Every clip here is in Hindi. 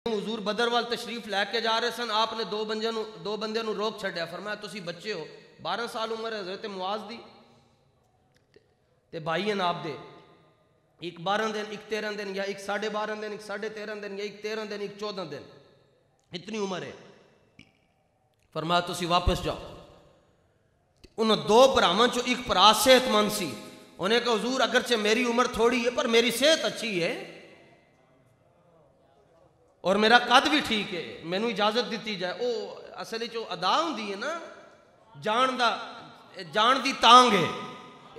हुजूर बदर वाल तशरीफ लैके जा रहे सन, आपने दो बंदे रोक छड्या, फरमाया तुसी बच्चे हो, 12 साल उम्र है हज़रत मुआज़ दी ते भाई हैं आप दे, एक 12 दिन, एक 13 दिन, या एक 12.5 दिन, एक 13.5 दिन, या एक 13 दिन, एक 14 दिन, इतनी उम्र है। फरमाया तुसी वापस जाओ। उन दो भरावां चो एक भरा सेहतमंद सी, उन्हें कहा हुजूर अगरचे मेरी उम्र थोड़ी है पर मेरी सेहत अच्छी है और मेरा कद भी ठीक है, मैनू इजाजत दी जाए। वो असल चो अदा होंदी है ना, जान दी तांग है,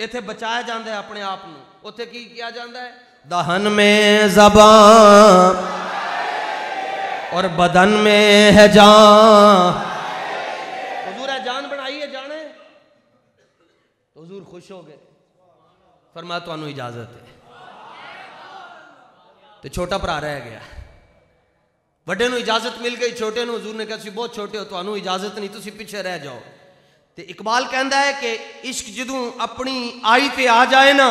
इत्थे बचाया जाता है अपने आप को, उत्थे की किया जाता है, दहन में ज़बान और बदन में है जान। हुजूर है जान बनाई है जाने, तो हुजूर खुश हो गए, फरमाया तुहानू इजाजत है। तो छोटा भरा रह गया, वड्डे नू इजाजत मिल गई, छोटे नू हुजूर ने कहा तुसीं बहुत छोटे हो, तुहानू इजाजत नहीं, तुसीं पीछे रह जाओ। तो इकबाल कहता है कि इश्क जदों अपनी आई ते आ जाए ना,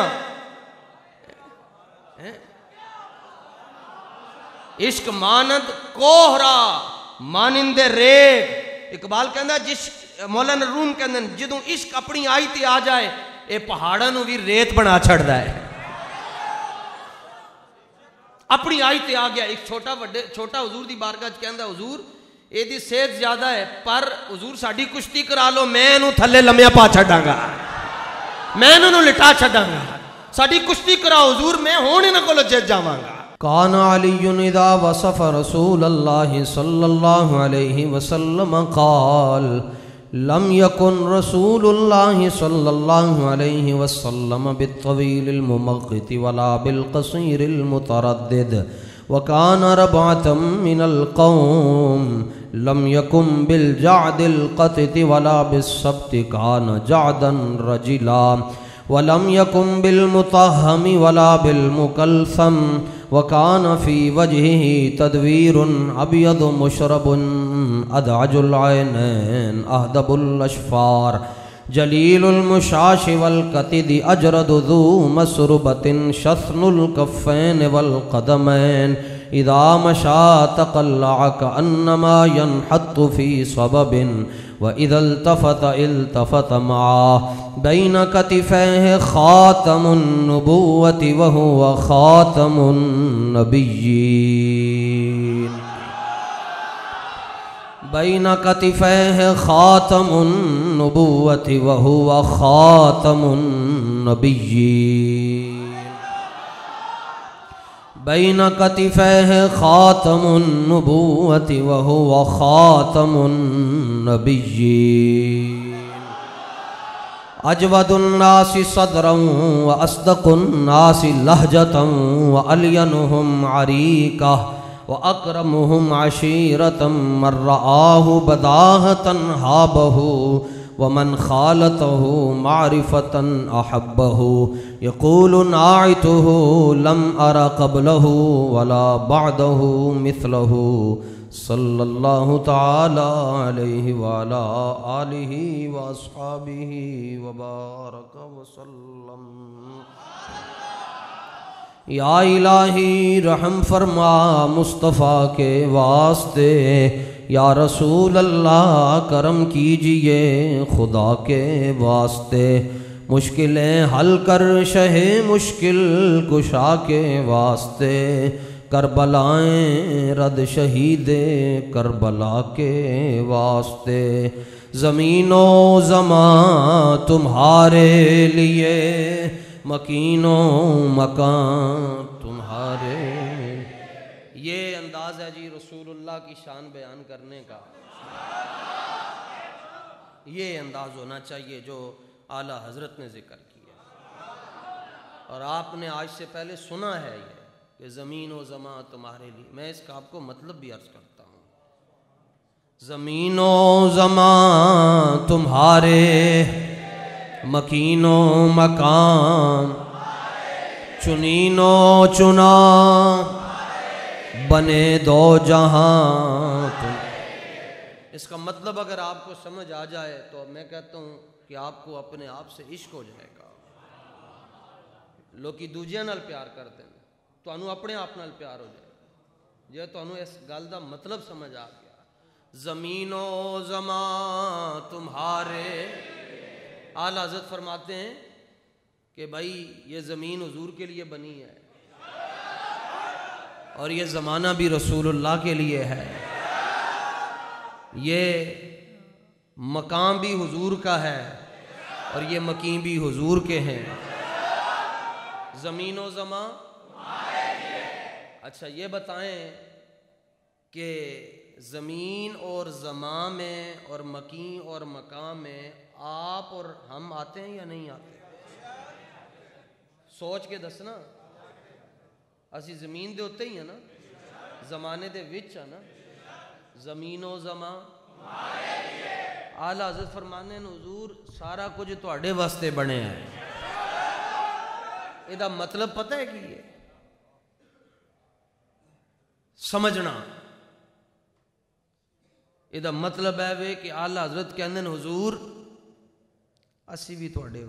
इश्क मानद कोहरा मानिंदे रेत। इकबाल कहता जिस मौलाना रूम कहते जदों इश्क अपनी आई ते आ जाए, ये पहाड़ों नू भी रेत बना छड़दा है। अपनी आई ते आ गया, एक छोटा हुजूर दी बारगाह च कहंदा हुजूर एदी सेहत ज्यादा है, पर हुजूर साडी कुश्ती करा लो, मैं इहनू थल्ले लम्या पा छड्डांगा, मैं इन्होंने लिटा छड्डांगा, साडी कुश्ती कराओ हुजूर, मैं हुण इन्हां कोलों जित जावांगा। कान अलीयुन इज़ा वसफ़ रसूलल्लाहि सल्लल्लाहु अलैहि वसल्लम क़ाल लम यकुन रसूलुल्लाहि सल्लल्लाहु अलैहि वसल्लम बित्तवीलिल मुमग़्ग़िति वला बिलक़सीरिल मुतरद्दिद व कान रबअतम मिनल क़ौम लम यकुम बिल जअदिल क़तिति वला बिस्सब्ति कान जअदन रजिला वलम यकुम बिल मुतहमी वला बिल मुकल्सम वकान फ़ी वजहिही तदवीरुन अबयदु मुशरबुन अदअजुल ऐनैन अहदबुल अशफ़ार जलीलुल मुशाशि वल कतिदि अजरदु ज़ू मसरुबतिन शस्नुल कफ़ैन वल क़दमैन इज़ा मशा तक़ल्लअ कअन्नमा यनहत्तु फ़ी सबबिन व इज़ा इल्तफ़त मअहु बैन कतिफ़ैहि ख़ातमुन नबुव्वति व हुवा ख़ातमुन नबिय्यीन। बैन कतिफ़ैहि ख़ातमुन नबुव्वति व हुवा ख़ातमुन नबिय्यीन। बैन कतिफ़ैहि ख़ातमुन नबुव्वति व हुवा ख़ातमुन नबिय्यीन। अजवदुन नासि सदरन व अस्दक़ुन नासि लहजतन व अल्यनुहुम अरीक़ा व अकरमुहुम अशीरतम मन रआहु बदाहतन हाबहु व मन खालतहु मारिफतन अहब्बहु यक़ूलु नाइतुहु लम अरा क़ब्लहु वला बअदहु मिस्लहु सल्लल्लाहु तआला अलैहि व अला आलिहि व अस्हाबिहि व बारक व सल्लम। या इलाही रहम फरमा मुस्तफ़ा के वास्ते, या रसूल अल्लाह करम कीजिए खुदा के वास्ते, मुश्किलें हल कर शहे मुश्किल कुशा के वास्ते, करबलाएं रद शहीदे करबला के वास्ते, ज़मीनो ज़मां तुम्हारे लिए मकीनो मकान तुम्हारे। ये अंदाज है जी रसूलुल्लाह की शान बयान करने का, ये अंदाज होना चाहिए जो आला हजरत ने जिक्र किया। और आपने आज से पहले सुना है ये कि ज़मीन व ज़मा तुम्हारे लिए। मैं इसका आपको मतलब भी अर्ज करता हूँ, ज़मीन व ज़मा तुम्हारे मकीनो मकाम चुनीनो चुना बने दो जहां तुम। इसका मतलब अगर आपको समझ आ जाए तो मैं कहता हूँ कि आपको अपने आप से इश्क हो जाएगा। लोग दूजिया नाल प्यार करते हैं, तो अपने आप नाल प्यार हो जाएगा। जे तुहानू इस गल का मतलब समझ आ गया, ज़मीनो ज़मा तुम्हारे, आला हज़रत फरमाते हैं कि भाई ये ज़मीन हुजूर के लिए बनी है और ये ज़माना भी रसूलुल्लाह के लिए है, ये मकाम भी हुजूर का है और ये मकीम भी हुजूर के हैं। ज़मीन व ज़मा। अच्छा ये बताएं कि ज़मीन और ज़मा में और मकीन और मकाम में आप और हम आते हैं या नहीं आते? सोच के दसना। असी ज़मीन दे उत्ते ही है ना, ज़माने दे विच है ना। ज़मीन व ज़मा। आला हज़रत फरमाने हुजूर सारा कुछ तुहाडे वास्ते बने है। इहदा मतलब पता है कि ये समझना, इहदा मतलब है वे कि आला हज़रत कहंदे हुजूर असी भी तुहाडे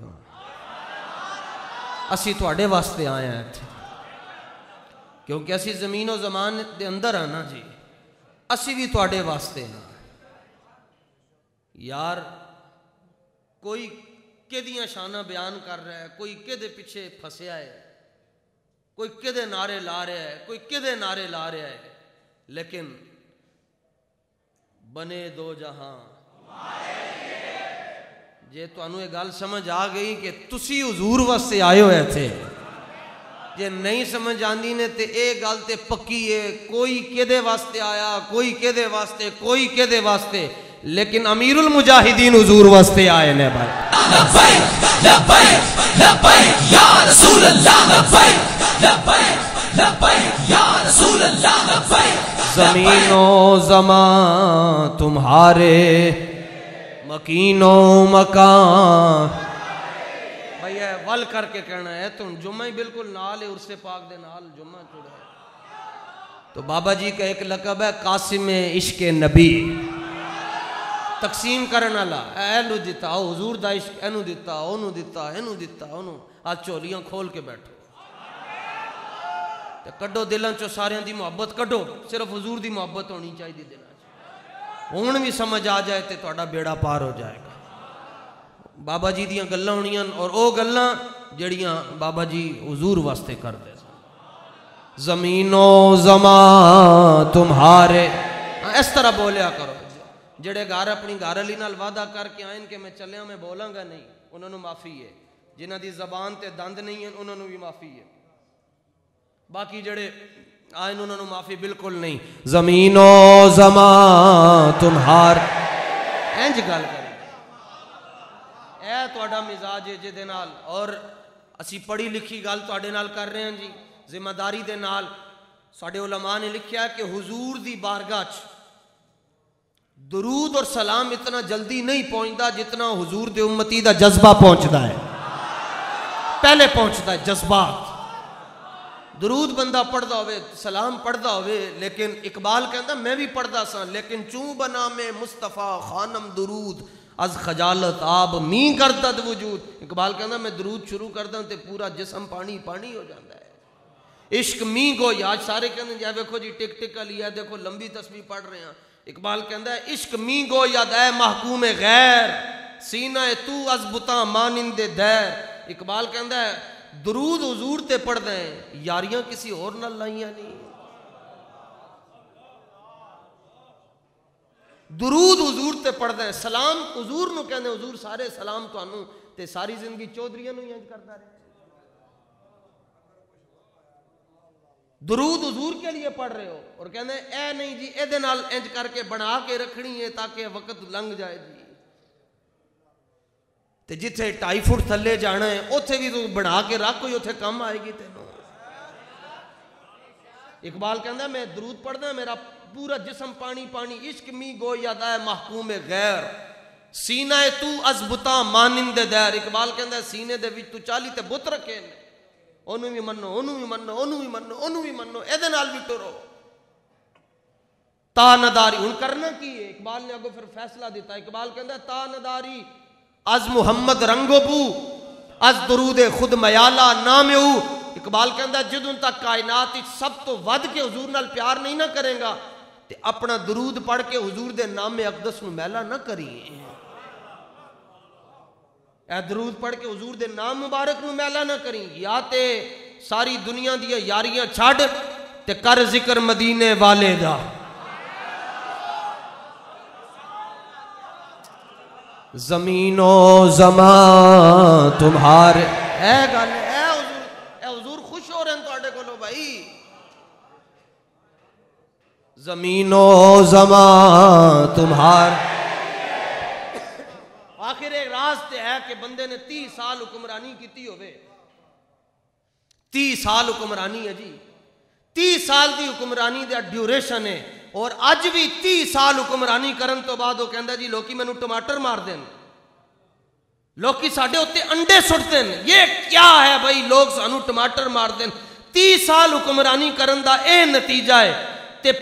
असी तुहाडे वास्ते आए हैं इत्थे, क्योंकि असी ज़मीन और ज़मान दे अंदर है ना जी, असी भी तुहाडे वास्ते हैं। यार कोई किहदियां शाना बयान कर रहा है, कोई किहदे पिछे फसिया है, कोई किहदे नारे ला रहा है, कोई किहदे नारे ला रहा है, लेकिन बने दो जहां। जे तुहानू ये गल समझ आ गई कि तुसी हुजूर वास्ते आए हुए थे, जे नहीं समझ आंदी ने ते ये गल ते पक्की है, कोई किहदे वास्ते आया, कोई किहदे वास्ते, कोई किहदे वास्ते, लेकिन अमीरुल मुजाहिदीन हुजूर वास्ते आए ने भाई। लब्बैक लब्बैक लब्बैक या रसूल अल्लाह, लब्बैक लब्बैक लब्बैक या रसूल अल्लाह, लब्बैक। ज़मीनो ज़मा तुम्हारे, मकीनो मकान। भैया वल करके कहना है, तुम जुम्मा ही बिल्कुल नाल है, उर्से पाक दे नाल जुम्मा जुड़ा है। तो बाबा जी का एक लकब है कासिम इश्क नबी, तकसीम करने वाला। एनू दिता हुजूर दा इश्क, एनू दिता, ओनू दिता, एनू दिता, ओनू। आज झोलियां खोल के बैठो ते कड्डो दिलों चो सारियां दी मुहब्बत कड्डो, सिर्फ हुजूर दी मुहब्बत होनी चाहिए दिलों च। हुण भी समझ आ जाए तो तुहाडा बेड़ा पार हो जाएगा। बाबा जी दियां गल्लां होणियां और वो गल्लां जड़ियां बाबा जी हुजूर वास्ते करदे सन। ज़मीनो ज़मा तुम्हारे, इस तरह बोलिया करो। जेड़े घर अपनी घर अली नाल वादा करके आए कि मैं चलिया मैं बोलांगा नहीं, उन्होंने माफ़ी है। जिन्हां दी ज़बान ते दंद नहीं है उन्होंने भी माफ़ी है। बाकी जड़े आए उन्होंने माफ़ी बिल्कुल नहीं। ज़मीनो ज़मा तुम्हार, इंज गल करें, ए तुहाडा मिजाज है जिहदे नाल, और असी पढ़ी लिखी गल तुहाडे नाल कर रहे हैं जी, जिम्मेदारी दे नाल। साडे उलमा ने लिखा कि हुजूर दी बारगाह च दुरूद और सलाम इतना जल्दी नहीं पहुंचता जितना हुजूर दे उम्मती दा जज्बा पहुंचता है, पहले पहुंचता है जज्बात। दुरूद बंदा पढ़ता होवे, सलाम पढ़ता होवे, लेकिन इकबाल कहता मैं भी पढ़ता सा, लेकिन चू बना में मुस्तफ़ा खानम दुरूद अज खजालत आब मी करता वजूद। इकबाल कहता मैं दुरूद शुरू करता हूं तो पूरा जिसम पानी पानी हो जाता है। इश्क मी गो, आज सारे कहते हैं देखो जी टिक टिक अली है, देखो लंबी तस्वीर पढ़ रहे हैं। इकबाल कहता है इश्क मी गो याद है महकूम गैर, सीना तू अजबुता मानिंदे दैर। इकबाल कहता है दुरूद हुजूर ते पढ़ते हैं, यारियां किसी और नाल लाइयां नहीं। दुरूद हुजूर ते पढ़ते हैं, सलाम हुजूर नूं कहंदे, हुजूर सारे सलाम तुहानू, ते सारी जिंदगी चौधरियां नूं इंज करदा रहे। दुरूद हुजूर के लिए पढ़ रहे हो और कहते ए नहीं जी एदे नाल इंज करके बना के रखनी है ताकि वक्त लंघ जाए जी। ते जिथे 2.5 फुट थले जाना है उथे भी तू बना के रख, कोई उथे कम आएगी तेनों। इकबाल कहता मैं दुरूद पढ़दा मेरा पूरा जिसम पानी पानी। इश्क मी गो याद है महकूम गैर, सीना तू अजबुता मानिंदे दैर। इकबाल कहता सीने दे विच तू 40 ते बुत रखे, ओनू भी मनो, ओनू भी मनो, ओनू भी मनो, ओनू भी मनो, एदे नाल भी टुरो। तानदारी हुण करना की है? इकबाल ने अगो फिर फैसला दिता। इकबाल कहता तानदारी अज मुहम्मद रंगोबू अज दरूद खुद मयाला नामेऊ इकबाल कहता जदों तक कायनात सब तो वध के हुजूर नाल प्यार नहीं ना करेगा ते अपना दरूद पढ़ के हुजूर दे नामे अकदस नूं मैला ना करी। ए दरूद पढ़ के हुजूर दे नाम मुबारक नूं मैला ना करी। या ते सारी दुनिया दी यारियां छड़ ते कर जिक्र मदीने वाले दा। जमीनो जमा तुम्हारे ए गल ए हुजूर खुश हो रहे हैं तुहाडे कोलों भाई। जमीनो जमा तुम्हारे आखिर एक राज ते है कि बंदे ने 30 साल हुक्मरानी की होवे। 30 साल हुक्मरानी है जी, 30 साल की हुक्मरानी का ड्यूरेशन है। और अज भी 30 साल हुक्मरानी करन तो बाद वो कहता जी लोकी मैनू टमाटर मार देन, लोकी साडे उत्ते अंडे सुट देन। ये क्या है भाई, लोग सानू टमाटर मार देन। 30 साल हुक्मरानी करन दा ए नतीजा है। ते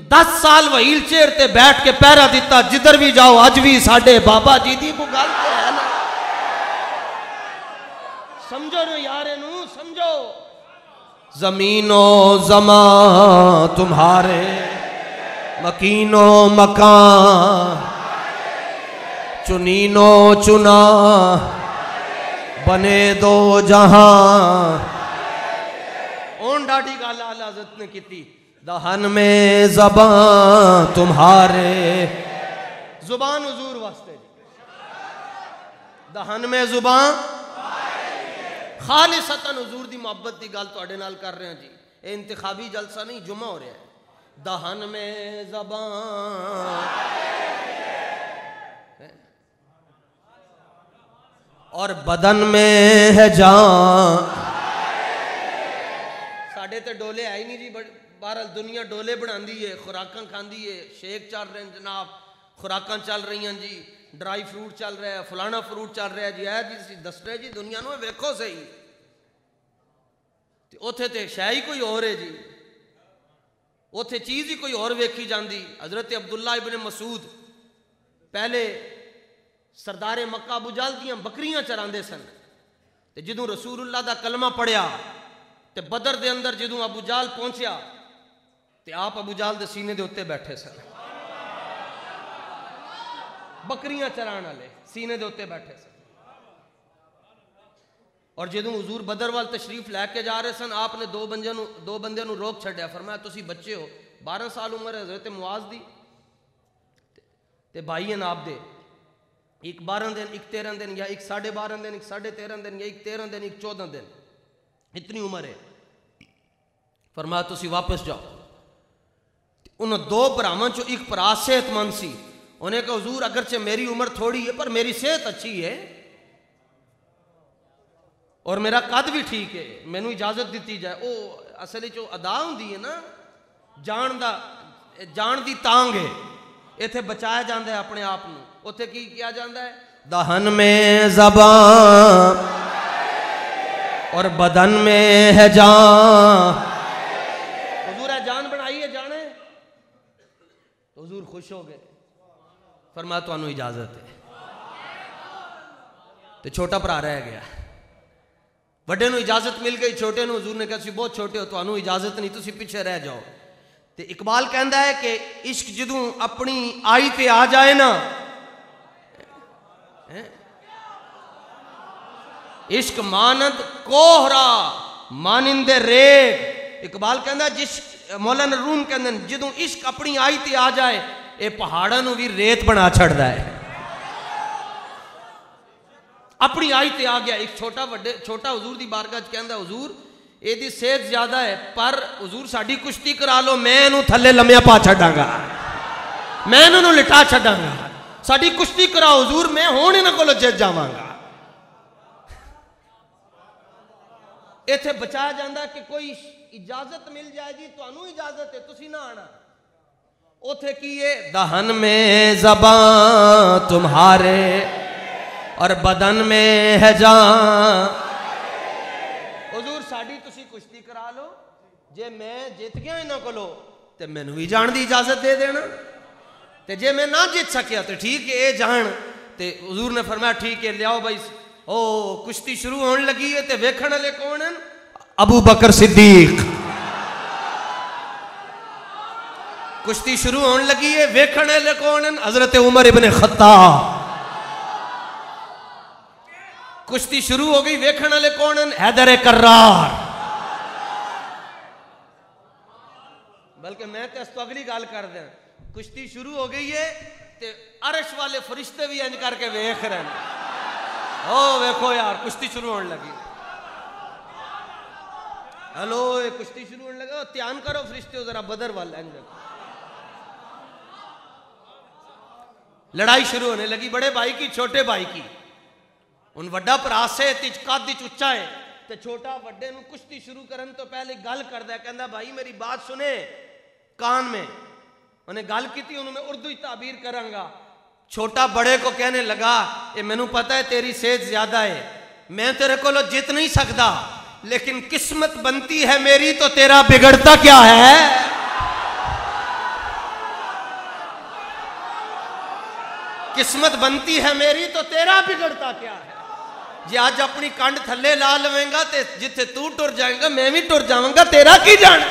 10 साल व्हील चेयर ते बैठ के पहरा दिता, जिधर भी जाओ अज भी साडे बाबा जी दी कोई गल तो है ना। समझो ना यार, नू समझो। जमीनो जमा तुम्हारे मकीनो मकान चुनीनो चुना बने दो जहां। ओन डाडी गाल आला हज़रत ने की। दहन में ज़बान तुम्हारे, जुबान हुजूर वास्ते, दहन में जुबान खालिसतन हुजूर दी मोहब्बत दी गल तुहाडे नाल कर रहे हैं जी। ये इंतखाबी जलसा नहीं, जुमा हो रहा है। दहन में ज़बान और बदन में है जान। साडे ते डोले आई नहीं जी, बहरहाल दुनिया डोले बनाती है, खुराकां खाती है, शेक चल रहे हैं जनाब, खुराकां चल रही हैं जी, ड्राई फ्रूट चल रहा है, फलाना फ्रूट चल रहा है जी। है जी दस रहे जी दुनिया नूं, वेखो सही उथे ते शै ही कोई और है जी, उथे चीज़ ही कोई और वेखी जाती। हज़रत अब्दुल्ला इब्न मसूद पहले सरदारे मक्का अबू जहल दियां बकरियां चरांदे सन। ते जदों रसूलुल्लाह दा कलमा पढ़िया ते बदर दे अंदर जदों अबू जहल पहुंचया ते आप अबू जहल दे सीने दे उत्ते बैठे सन। बकरियां चराण वाले सीने दे उत्ते बैठे सन। और जदों हुजूर बदर वाल तशरीफ लैके जा रहे सन, आपने दो बंदे नूं रोक छड्या। फरमाया तुसीं बच्चे हो, 12 साल उम्र है हज़रत मुआज़ दी ते भाई है नाब दे, एक 12 दिन, एक 13 दिन, या एक 12.5 दिन, एक 13.5 दिन, या एक 13 दिन, एक 14 दिन, इतनी उम्र है। फरमाया तुसीं वापस जाओ। उन्होंने 2 भरावां चो एक भरा सेहतमंद सी। उन्हें कहा हुजूर अगरचे मेरी उम्र थोड़ी है पर मेरी सेहत अच्छी है और मेरा कद भी ठीक है, मैनू इजाजत दी जाए। वो असल चो अदा होंदी है ना, जान दी तांग है। इत्थे बचाया जाता है अपने आप को, उत्थे की किया जाता है, दहन में ज़बान और बदन में है जान। हुजूर है जान बनाई है जाने, तो हुजूर खुश हो गए। फरमाया तुहानू इजाजत है। तो छोटा भरा रह गया, बड़े नू इजाजत मिल गई, छोटे नू हुजूर ने कहा तुसीं बहुत छोटे हो, तुहानू इजाजत नहीं, तुसीं पीछे रह जाओ। तो इकबाल कहता है कि इश्क जदों अपनी आई ते आ जाए ना, इश्क मानद कोहरा मानिंदे रेत। इकबाल कहता जिस मौलाना रूम कहते जदों इश्क अपनी आई ते आ जाए, ये पहाड़ों नू भी रेत बना छड़दा है। अपनी आई ते आ गया। एक छोटा हुजूर दी बारगाह च कहंदा हुजूर एदी सेहत ज्यादा है पर हुजूर साडी कुश्ती करा लो, मैं इनू थल्ले लम्या पा छड्डांगा, मैं इन्हों लिटा छड्डांगा, साडी कुश्ती कराओ हुजूर, मैं हुण इन्हां कोलों जित जावांगा। इत्थे बचाया जांदा कि कोई इजाजत मिल जाए जी, तुहानू इजाजत है, तुसीं ना आना। उथे की है, दहन में ज़बान तुम्हारे और बदन में है जान। हुजूर साडी तुसी कुश्ती करा लो, जे मैं जित गया इन्हां कोलों ते मैनू भी जान दी इजाजत दे देना, ते जे मैं ना जित सकिया तो ठीक है ये जान। ते हुजूर ने फरमाया ठीक है, लियाओ भाई, ओ कुश्ती शुरू होने लगी है। ते वेखण वाले कौन हैं? अबू बकर सिद्दीक। कुश्ती शुरू होने लगी है, वेखने ले कौन है? हजरत उमर इब्ने खत्ताब। कुश्ती शुरू हो गई, वेखने ले कौन है? हैदर कर्रार। बल्कि मैं तो अगली गल कर दें, कुश्ती शुरू हो गई है ते अरश वाले फरिश्ते भी इंज करके वेख रहे हैं। ओ वेखो यार, कुश्ती शुरू होने लगी। हेलो, ये कुश्ती शुरू होने लगा, ध्यान करो फरिश्ते जरा बदर वाल। लड़ाई शुरू होने लगी, बड़े भाई की छोटे भाई की। उन वड्डा भरा से कद उच्चा है ते छोटा वड्डे नूं कुश्ती शुरू करन तो पहले गल करदा, कहंदा भाई मेरी बात सुने कान में। उन्हें गल की, उन्होंने मैं उर्दू ताबीर करांगा। छोटा बड़े को कहने लगा, ये मैनू पता है तेरी सेहत ज्यादा है, मैं तेरे को जित नहीं सकता, लेकिन किस्मत बनती है मेरी तो तेरा बिगड़ता क्या है? किस्मत बनती है मेरी तो तेरा बिगड़ता क्या है? जे आज अपनी कंड थले ला लवेंगा ते जिथे तू टुर जाएगा मैं भी टुर जाऊंगा, तेरा की जान।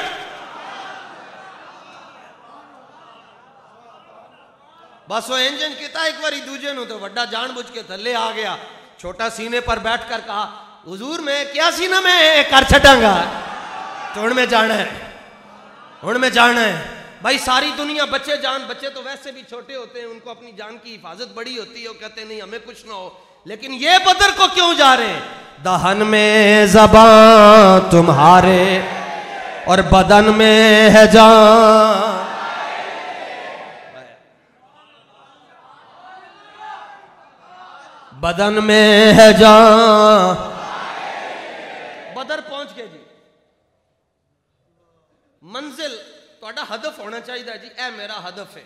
बस वो इंजन किया एक बार दूजे नु तो वड्डा जानबूझ के थले आ गया। छोटा सीने पर बैठकर कहा, हुजूर मैं क्या सीना में कर छटांगा, तो हुण में जाना है, हुण में जाना है। भाई सारी दुनिया बच्चे जान, बच्चे तो वैसे भी छोटे होते हैं, उनको अपनी जान की हिफाजत बड़ी होती है, वो कहते नहीं हमें कुछ ना हो, लेकिन ये बदर को क्यों जा रहे हैं? दहन में ज़बान तुम्हारे और बदन में है जान। बदन में है जान। बदर पहुंच गए जी, मंजिल ਤੁਹਾਡਾ हदफ होना चाहिए जी, ए मेरा हदफ है।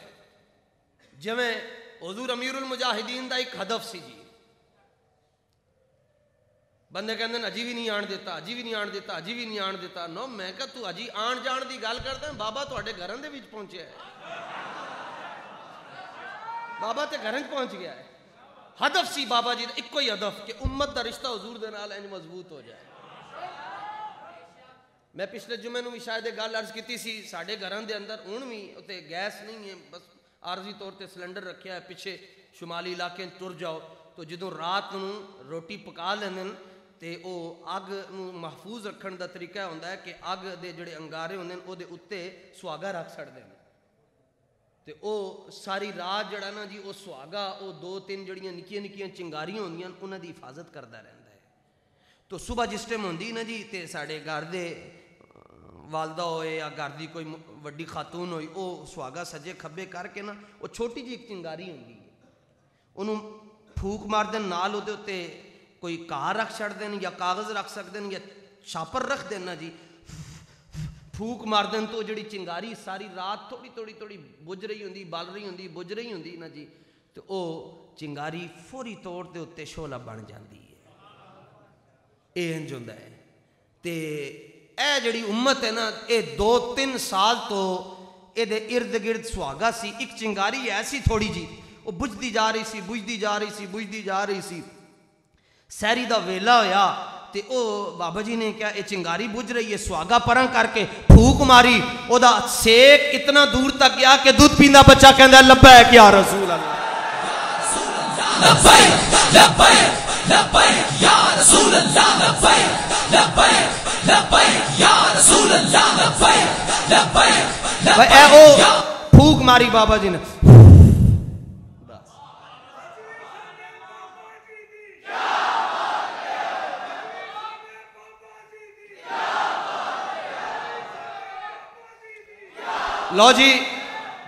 जिवें हुजूर अमीरुल मुजाहिदीन का एक हदफ सी जी। बंदे कहते हैं अजी भी नहीं आन देता, अजी भी नहीं आन देता, अजी भी नहीं आन देता। नो मैं कहा तू अजी आन जान की गल करदा, बाबा तुहाडे घरां दे विच पहुंचे है, बाबा ते घरां च पहुंच गया है। हदफ सी बाबा जी इक्को ही हदफ कि उम्मत का रिश्ता हुजूर दे नाल इंज मजबूत हो जाए। मैं पिछले जुमे नूं भी शायद गल अर्ज की सी, साडे घरां दे अंदर हुण भी उत्ते गैस नहीं है, बस आरजी तौर पर सिलेंडर रखा है। पिछे शुमाली इलाके तुर जाओ तो जो रात नूं रोटी पका लैंदे तो वह अग नूं महफूज रखने का तरीका होंदा है कि अग दे जिहड़े अंगारे होंदे उहदे उत्ते सुहागा रख छड्डदे ने, तो वह सारी रात जिहड़ा ना जी वो सुहागा वो 2-3 जिहड़ियां निक्कियां निक्कियां चिंगारियां होंदियां उन्हां दी हिफाजत करदा रहिंदा है। तो सुबह जिस टाइम होंदी ना जी तो साडे घर दे वालदा होए या घर की कोई वड्डी खातून होई, वो सुहागा सजे खब्बे करके ना वो छोटी जी एक चिंगारी होंदी है, उन्होंने फूक मार देन, नाल उहदे उत्ते कोई कार रख छड़ देन या कागज़ रख सकते हैं या छापर रख देना जी, फूक मार देन तो जिहड़ी चिंगारी सारी रात थोड़ी थोड़ी थोड़ी बुझ रही होंदी, बल रही होंदी, बुझ रही होंदी ना जी, तो वह चिंगारी फौरी तौर पर उत्ते शोला बन जाती है। ये इंज हुंदा है। ते ए जिहड़ी उम्मत है ना, ये 2-3 साल तो ये इर्द गिर्द सुहागा सी, एक चिंगारी ऐसी थोड़ी जी वो बुझती जा रही सी, बुझती जा रही सी, बुझती जा रही सी। सैरी का वेला होया ते ओ बाबा जी ने क्या ये चिंगारी बुझ रही है, सुहागा परं करके फूक मारी, ओदा सेक इतना दूर तक गया कि दूध पींदा बच्चा कहंदा लब्बैक या रसूल अल्लाह, लब्बैक लब्बैक लब्बैक या रसूल अल्लाह, लब्बैक लब्बैक लब्बैक या रसूल अल्लाह, लब्बैक लब्बैक। ए ओ फूक मारी बाबा जी ने, लो जी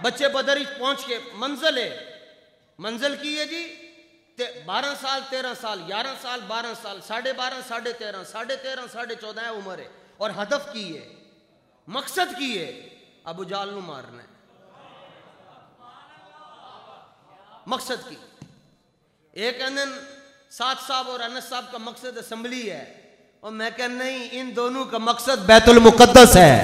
बच्चे बदर पहुंच के मंजिल है, मंजिल की है जी 12 साल 13 साल 11 साल 12 साल 12.5 13.5 13.5 14.5 उम्र है, और हदफ की है, मकसद की है अबू जाल नू मारना है, मकसद की। एक कहते साद साहब और अनस साहब का मकसद असम्बली है, और मैं कह नहीं, इन दोनों का मकसद बैतुल मुकद्दस है।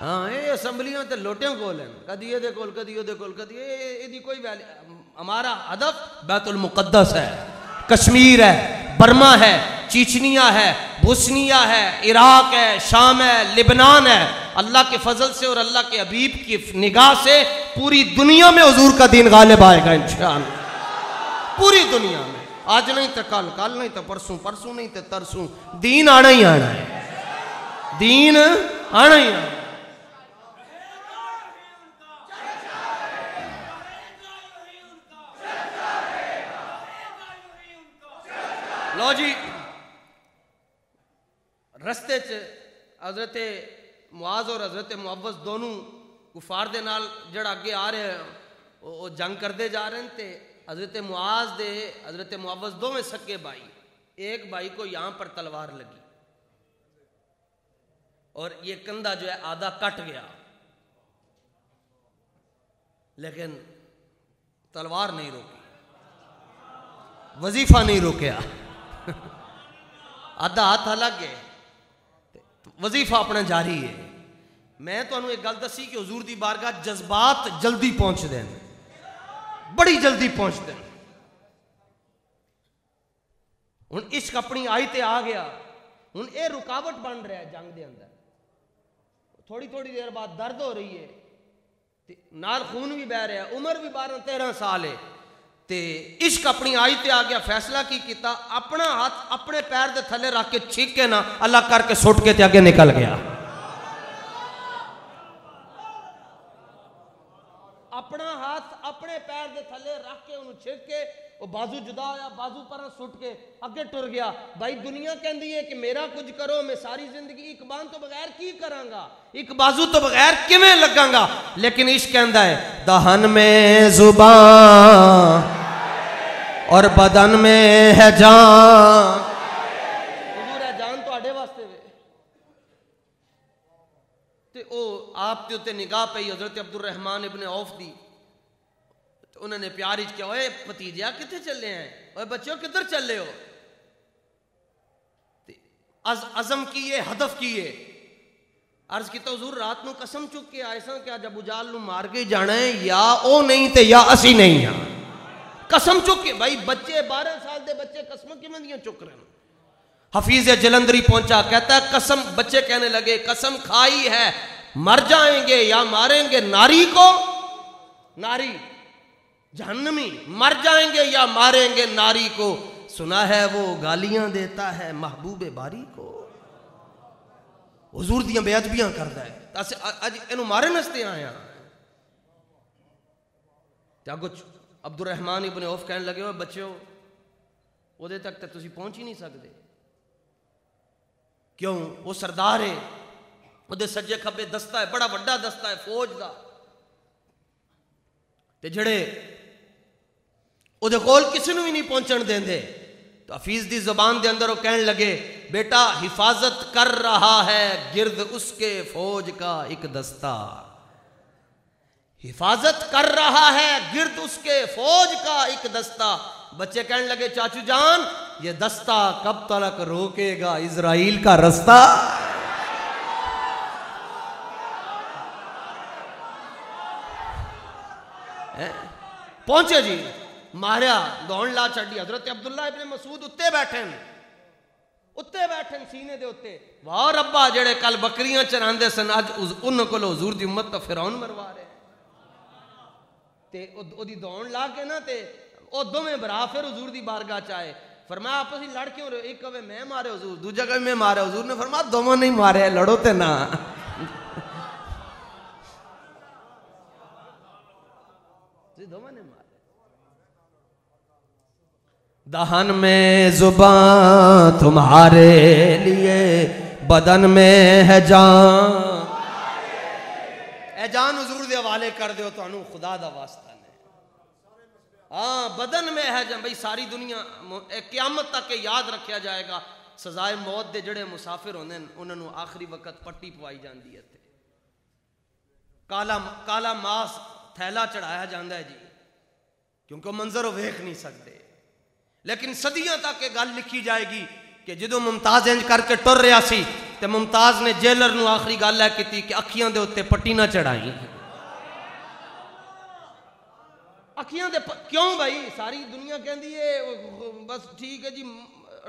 हाँ ये असम्बलियां तो लोटियां कोल हैं, कदी ये कोल कदी ये कोल कदी ये कोई वैल्यू, हमारा हदफ बैतुल मुकद्दस है, कश्मीर है, बर्मा है, चीचनिया है, बोस्निया है, इराक है, शाम है, लिबनान है। अल्लाह के फजल से और अल्लाह के हबीब की निगाह से पूरी दुनिया में हुजूर का दीन गालिब आएगा इंशाअल्लाह। पूरी दुनिया में, आज नहीं तो कल, कल नहीं तो परसों, परसों नहीं तो तरसों, दीन आना ही आना है, दीन आना ही आना। लो जी, रस्ते च हजरत मुआज और हजरत मुअव्वज दोनों कुफार दे नाल जड़ा अगे आ रहे हैं, वो जंग करते जा रहे हैं। ते हजरत मुआज दे हजरत मुअव्वज दोवें सके भाई, एक भाई को यहां पर तलवार लगी और ये कंधा जो है आधा कट गया, लेकिन तलवार नहीं रोकी, वजीफा नहीं रोकया। आधा हाथ अलग है, वजीफा अपना जारी है। मैं तो एक गल दसी कि हुजूर दी बारगाह जज्बात जल्दी पहुंचते हैं, बड़ी जल्दी पहुंचते हैं। हुण इश्क अपनी आई ते आ गया, हुण ये रुकावट बन रहा है जंग दे अंदर। थोड़ी थोड़ी देर बाद दर्द हो रही है, नाल खून भी बह रहा है, उम्र भी 12-13 साल है। ते इश्क अपनी आई ते आ गया, फैसला की किया, अपना हाथ अपने पैर दे थले रख के छीक के ना अल्लाह करके सुट के ते आगे निकल गया। अपना हाथ अपने पैर दे थले रख के उन्हें छीक के, वो बाजू जुदा होया, बाजू पर सुट के अगे टुर गया। भाई दुनिया कहती है कि मेरा कुछ करो, मैं सारी जिंदगी एक बान तो बगैर की करांगा, एक बाजू तो बगैर किवें लगांगा। लेकिन इश्क कहता है दहन में जुबान और बदन में है जान। हुजूर है जान तुहाडे वास्ते वे। ते ओ आप ते उत्ते निगाह पई हजरत अब्दुल रहमान इब्ने औफ दी, तो उन्होंने प्यार किया, ओए भतीजिया किथे चले हैं, ओए बच्चों किधर चले हो। अज़म किए, हदफ किए। अर्ज की तो हुजूर रात को कसम चुक के आए सा कि अज अबू जाल नूं मार के जाना है, या ओ नहीं ते या असी नहीं हाँ। कसम चुक के, भाई बच्चे 12 साल के बच्चे कसम किवें दियां चुक रहे हैं। हफीज जलंधरी पहुंचा, कहता है कसम, बच्चे कहने लगे कसम खाई है मर जाएंगे या मारेंगे नारी को, नारी जहन्नमी, मर जाएंगे या मारेंगे नारी को। सुना है वो गालियां देता है महबूबे बारी को। हुजूर दियां बेअदबियां करता है, अस अज इनू मारन वास्ते आया। कुछ अब्दुल रहमान इब्ने औफ कहने लगे, हो बच्चों उहदे तक तो तुसीं पहुंच ही नहीं सकते। क्यों? वो सरदार है, उहदे सज्जे खब्बे दस्ता है, बड़ा वड्डा दस्ता है फौज का, ते जड़े उहदे कोल किसी नूं भी नहीं पहुंचण देंदे। तो हफीज दी जुबान दे अंदर वो कहने लगे, बेटा हिफाजत कर रहा है गिर्द उसके फौज का एक दस्ता, हिफाजत कर रहा है गिर्द उसके फौज का एक दस्ता। बच्चे कहने लगे, चाचू जान ये दस्ता कब तक रोकेगा इजराइल का रास्ता। पहुंचे जी, मारिया, दौड़ ला छड़ी। हजरत अब्दुल्ला इब्ने मसूद उत्ते बैठे, उत्ते बैठे सीने दे उत्ते। वाह रब्बा, जेड़े कल बकरियां चरांदे सन अज उन्हां कोल हुजूर दी उम्मत तो फिरौन मरवा रहे। ते ओदी दौड़ ला के ना ते ओ दोवें भरा फिर हुजूर दी बारगाह च आए। फरमाया आपस में लड़ क्यों रहे हो? एक कहे मैं मारे हुजूर, दूजा कहे मैं मारे हुजूर। ने फरमाया दोनों नहीं मारे, लड़ो ते ना। दोनों ने मारे। दहन में जुबान तुम्हारे लिए, बदन में है जान। ए जान हुजूर दे हवाले कर दो तुहानू खुदा दा वास्ता ने। हाँ बदन में है जान। भाई सारी दुनिया क़यामत तक के याद रखा जाएगा। सजाए मौत दे जड़े मुसाफिर होंदे उन्होंने आखिरी वक्त पट्टी पवाई जाती है, काला काला मास थैला चढ़ाया जाता है जी, क्योंकि मंजर वो वेख नहीं सकते। लेकिन सदियां तक गल लिखी जाएगी कि जो मुमताज इंज करके टुर रहा सी ते मुमताज ने जेलर नूं आखिरी गल है की कि अखियां दे उत्ते पट्टी ना चढ़ाई, अखियां दे क्यों भाई सारी दुनिया कहती है बस ठीक है जी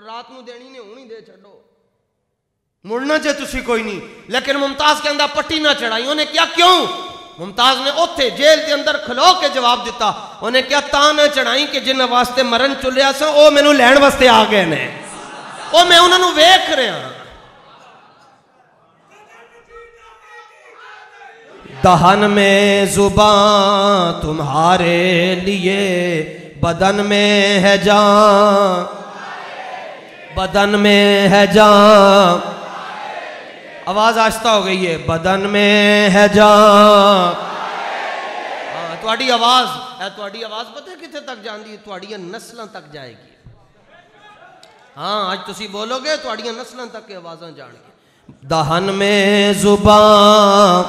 रात को देनी ने हूं ही दे छो मुड़ना जे तुसी कोई नहीं। लेकिन मुमताज कहता पट्टी ना चढ़ाई। उन्हें क्या क्यों? मुमताज ने उत्थे जेल के अंदर खलो के जवाब दिता। उन्हें क्या ता ना चढ़ाई कि जिन्हें वास्ते मरन चुलिया सा वो मैनू लैण वास्ते आ गए ने वो मैं उन्होंने वेख रहा। दहन में जुबान तुम्हारे लिए बदन में है जान बदन में है जान। आवाज आस्ता हो गई है। बदन में है जान। हाँ थोड़ी आवाज है थोड़ी आवाज पता है कितने तक जाती है? थोड़ियां नस्लों तक जाएगी। हाँ आज तुसी बोलोगे थोड़ियां नस्लों तक की आवाज़ें जाएगी। दहन में जुबान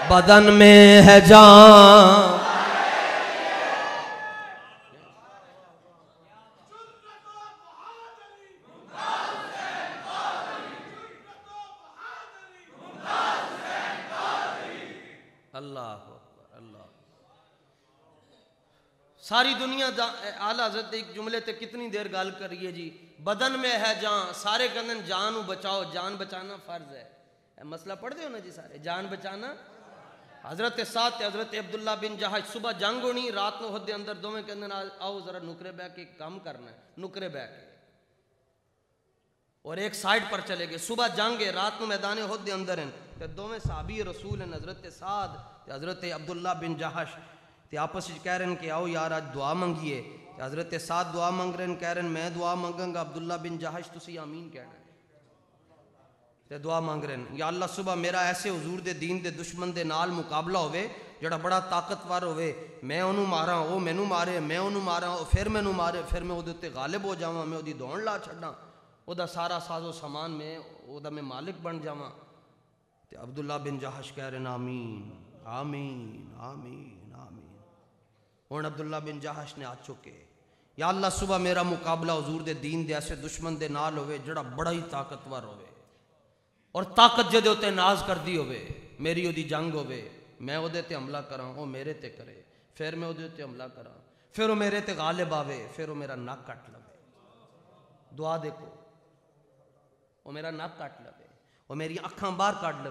बदन में है जान। सारी दुनिया आला हज़रत एक जुमले ते कितनी देर गल करिए जी। बदन में है जान सारे कहते जान बचाओ जान बचाना फर्ज है। मसला पढ़ते हो ना जी सारे जान बचाना। हजरत साथ हजरत अब्दुल्ला बिन जहाज सुबह जंग होनी रात को होदे अंदर दोवें कहते आओ जरा नुकरे बह के काम करना है। नुकरे बह के और एक साइड पर चले गए। सुबह जंग है रात को मैदान होदे अंदर हैं तो दोवें साहबी रसूल हैं हजरत साद हजरत अब्दुल्ला बिन जहाश ते आपस में कह रहे हैं कि आओ यार आज दुआ मंगिए। हजरत साद दुआ मंग रहे हैं कह रहे हैं मैं दुआ मंगांगा अब्दुल्ला बिन जहाश तुसी आमीन कहना है। ते दुआ मंग रहे हैं या अल्लाह सुबह मेरा ऐसे हुजूर दे दीन दे दुश्मन दे नाल मुकाबला होवे जड़ा बड़ा ताकतवर होवे मैं ओनू मारा वो मैनू मारे मैं ओनू मारा फिर मैनू मारे फिर मैं उहदे उत्ते गालिब हो जावां मैं उहदी दौड़ ला छड्डां उहदा सारा साजो सामान में उहदा मैं मालिक बन जावां। ते अब्दुल्ला बिन जहाश कह रहे हैं आमीन आमीन आमीन आमीन। हुण अब्दुल्ला बिन जहाश ने हाथ चुके या अल्लाह सुबह मेरा मुकाबला हुजूर दे दीन दे ऐसे दुश्मन दे नाल होवे जड़ा बड़ा ही ताकतवर होवे और ताकत जदे उत्ते नाज करदी होवे मेरी ओदी जंग होवे मैं ओदे ते हमला करां वो मेरे ते करे फिर मैं ओदे ते हमला करां फिर वो मेरे ते गालिब आवे फिर वो मेरा नक कट लवे। दुआ देखो वो मेरा नक कट लवे वो मेरी अखां बाहर कट लवे